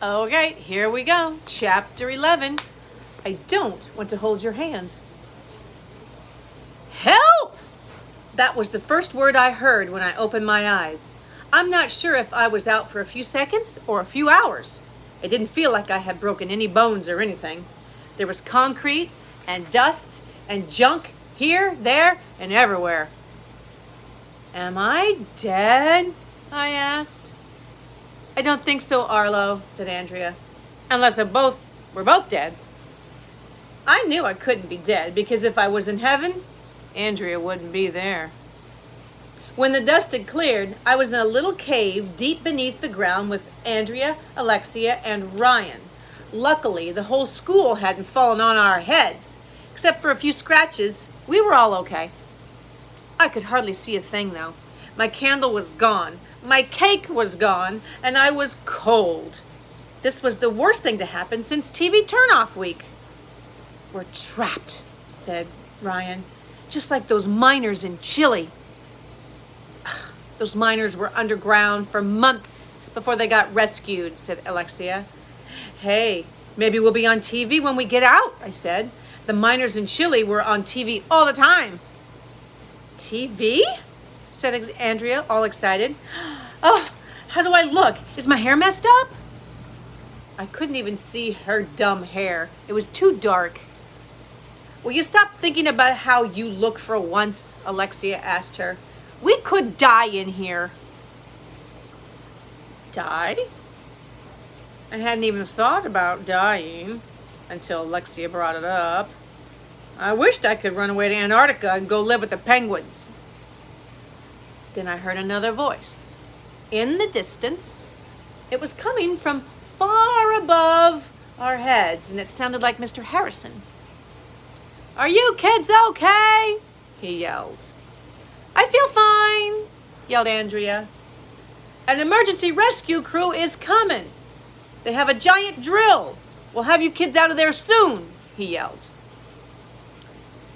Okay, here we go. Chapter 11. I don't want to hold your hand. Help! That was the first word I heard when I opened my eyes. I'm not sure if I was out for a few seconds or a few hours. It didn't feel like I had broken any bones or anything. There was concrete and dust and junk here, there, and everywhere. Am I dead? I asked. I don't think so, Arlo, said Andrea. Unless we're both dead. I knew I couldn't be dead because if I was in heaven, Andrea wouldn't be there. When the dust had cleared, I was in a little cave deep beneath the ground with Andrea, Alexia, and Ryan. Luckily, the whole school hadn't fallen on our heads. Except for a few scratches, we were all okay. I could hardly see a thing, though. My candle was gone, my cake was gone, and I was cold. This was the worst thing to happen since TV turn-off week. We're trapped, said Ryan, just like those miners in Chile. Those miners were underground for months before they got rescued, said Alexia. Hey, maybe we'll be on TV when we get out, I said. The miners in Chile were on TV all the time. TV? Said Andrea, all excited. Oh, how do I look? Is my hair messed up? I couldn't even see her dumb hair. It was too dark. Will you stop thinking about how you look for once? Alexia asked her. We could die in here. Die? I hadn't even thought about dying until Alexia brought it up. I wished I could run away to Antarctica and go live with the penguins. Then I heard another voice. In the distance, it was coming from far above our heads, and it sounded like Mr. Harrison. Are you kids okay? He yelled. I feel fine, yelled Andrea. An emergency rescue crew is coming. They have a giant drill. We'll have you kids out of there soon, he yelled.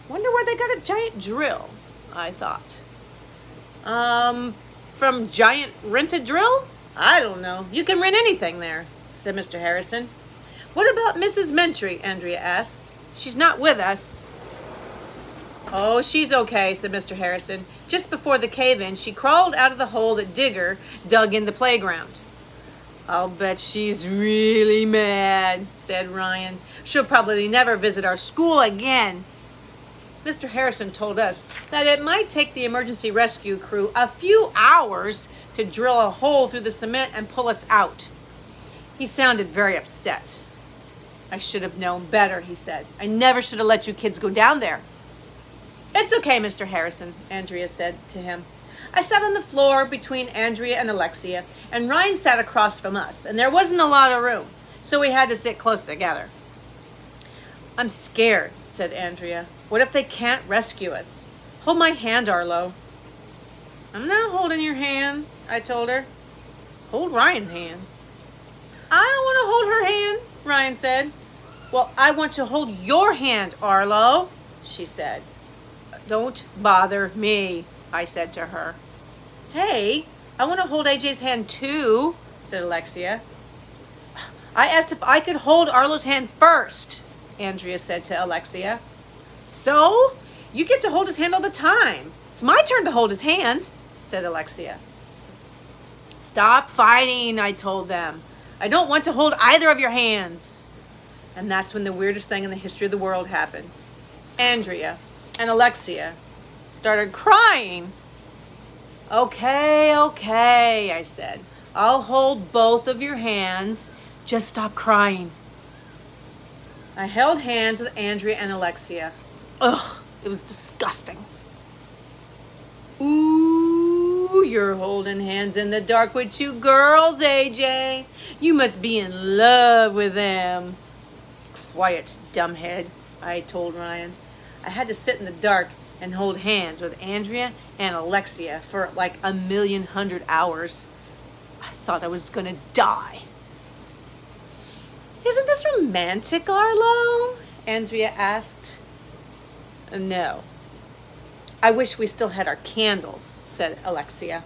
Wonder where they got a giant drill, I thought. From Giant Rented Drill? I don't know. You can rent anything there, said Mr. Harrison. What about Mrs. Mentry? Andrea asked. She's not with us. Oh, she's okay, said Mr. Harrison. Just before the cave-in, she crawled out of the hole that Digger dug in the playground. I'll bet she's really mad, said Ryan. She'll probably never visit our school again. Mr. Harrison told us that it might take the emergency rescue crew a few hours to drill a hole through the cement and pull us out. He sounded very upset. I should have known better, he said. I never should have let you kids go down there. It's okay, Mr. Harrison, Andrea said to him. I sat on the floor between Andrea and Alexia, and Ryan sat across from us, and there wasn't a lot of room, so we had to sit close together. I'm scared, said Andrea. What if they can't rescue us? Hold my hand, Arlo. I'm not holding your hand, I told her. Hold Ryan's hand. I don't want to hold her hand, Ryan said. Well, I want to hold your hand, Arlo, she said. Don't bother me, I said to her. Hey, I want to hold AJ's hand too, said Alexia. I asked if I could hold Arlo's hand first, Andrea said to Alexia. So? You get to hold his hand all the time. It's my turn to hold his hand, said Alexia. Stop fighting, I told them. I don't want to hold either of your hands. And that's when the weirdest thing in the history of the world happened. Andrea and Alexia started crying. Okay, I said. I'll hold both of your hands. Just stop crying. I held hands with Andrea and Alexia. Ugh, it was disgusting. Ooh, you're holding hands in the dark with two girls, AJ. You must be in love with them. Quiet, dumbhead, I told Ryan. I had to sit in the dark and hold hands with Andrea and Alexia for like 1,000,000 hours. I thought I was gonna die. Isn't this romantic, Arlo? Andrea asked. No. I wish we still had our candles, said Alexia.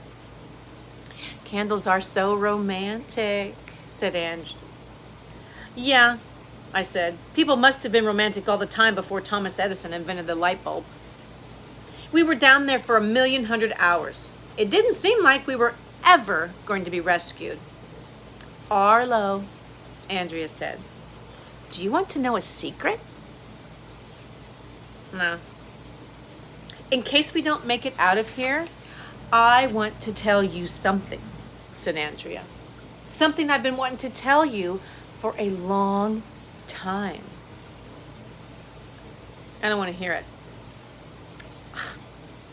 Candles are so romantic, said Yeah, I said. People must have been romantic all the time before Thomas Edison invented the light bulb. We were down there for 1,100,000 hours. It didn't seem like we were ever going to be rescued. Arlo, Andrea said. Do you want to know a secret? No. In case we don't make it out of here, I want to tell you something, said Andrea. Something I've been wanting to tell you for a long time. I don't want to hear it.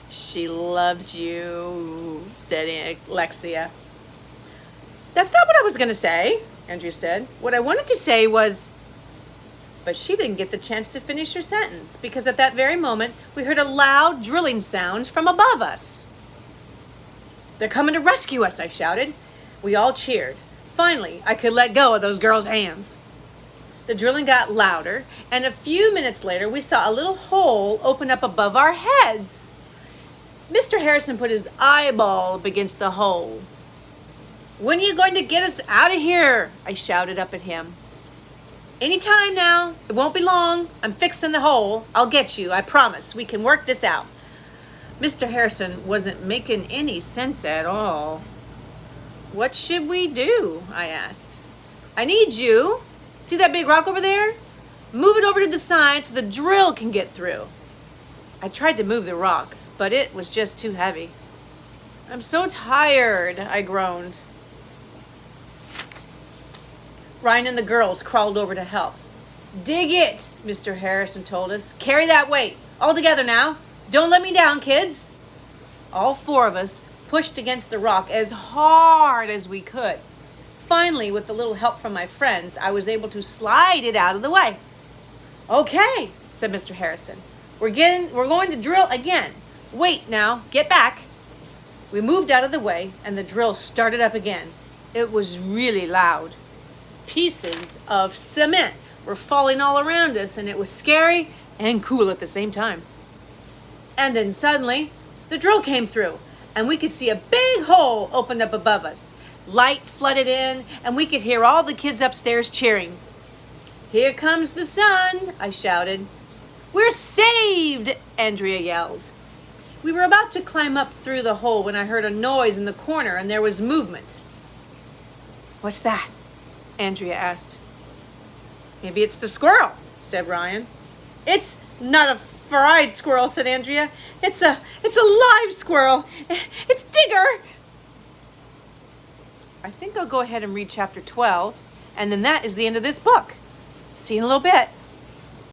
She loves you, said Alexia. That's not what I was going to say, Andrea said. What I wanted to say was... But she didn't get the chance to finish her sentence because at that very moment, we heard a loud drilling sound from above us. They're coming to rescue us, I shouted. We all cheered. Finally, I could let go of those girls' hands. The drilling got louder, and a few minutes later, we saw a little hole open up above our heads. Mr. Harrison put his eyeball up against the hole. When are you going to get us out of here? I shouted up at him. Any time now. It won't be long. I'm fixing the hole. I'll get you. I promise. We can work this out. Mr. Harrison wasn't making any sense at all. What should we do? I asked. I need you. See that big rock over there? Move it over to the side so the drill can get through. I tried to move the rock, but it was just too heavy. I'm so tired, I groaned. Ryan and the girls crawled over to help. Dig it, Mr. Harrison told us. Carry that weight. All together now. Don't let me down, kids. All four of us pushed against the rock as hard as we could. Finally, with a little help from my friends, I was able to slide it out of the way. Okay, said Mr. Harrison. We're going to drill again. Wait now, get back. We moved out of the way and the drill started up again. It was really loud. Pieces of cement were falling all around us, and it was scary and cool at the same time. And then suddenly, the drill came through, and we could see a big hole opened up above us. Light flooded in, and we could hear all the kids upstairs cheering. Here comes the sun, I shouted. We're saved, Andrea yelled. We were about to climb up through the hole when I heard a noise in the corner, and there was movement. What's that? Andrea asked. Maybe it's the squirrel, said Ryan. It's not a fried squirrel, said Andrea. It's a live squirrel. It's Digger. I think I'll go ahead and read chapter 12, and then that is the end of this book. See you in a little bit.